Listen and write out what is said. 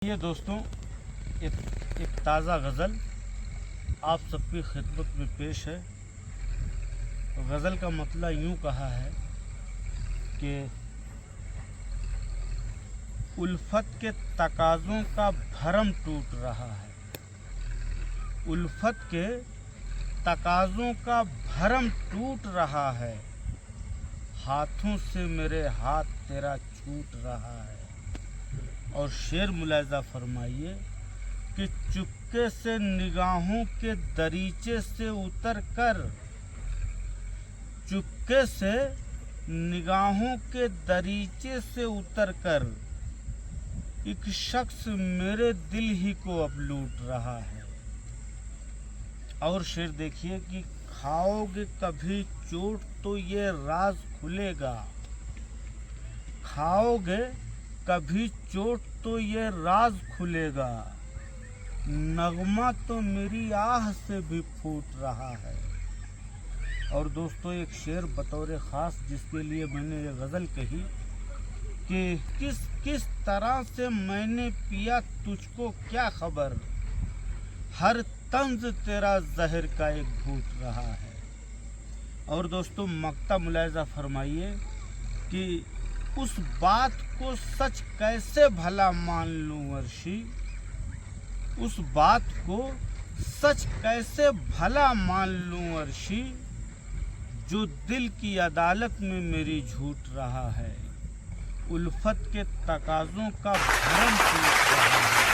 ये दोस्तों एक ताज़ा गज़ल आप सबकी खिदमत में पेश है। गज़ल का मतलब यूँ कहा है कि उल्फत के तकाज़ों का भरम टूट रहा है। उल्फत के तकाज़ों का भरम टूट रहा है। हाथों से मेरे हाथ तेरा छूट रहा है। और शेर मुलाहिज़ा फरमाइए कि चुपके से निगाहों के दरीचे से उतर कर, चुपके से निगाहों के दरीचे से उतर कर एक शख्स मेरे दिल ही को अब लूट रहा है। और शेर देखिए कि खाओगे कभी चोट तो ये राज खुलेगा, खाओगे कभी चोट तो ये राज खुलेगा, नगमा तो मेरी आह से भी फूट रहा है। और दोस्तों एक शेर बतौर ख़ास जिसके लिए मैंने ये गज़ल कही कि किस किस तरह से मैंने पिया तुझको क्या खबर, हर तंज तेरा जहर का एक घूट रहा है। और दोस्तों मक्ता मुलाहिज़ा फरमाइए कि उस बात को सच कैसे भला मान लूं अर्शी, उस बात को सच कैसे भला मान लूं अर्शी, जो दिल की अदालत में मेरी झूठ रहा है। उल्फत के तकाज़ों का भरम टूट रहा है।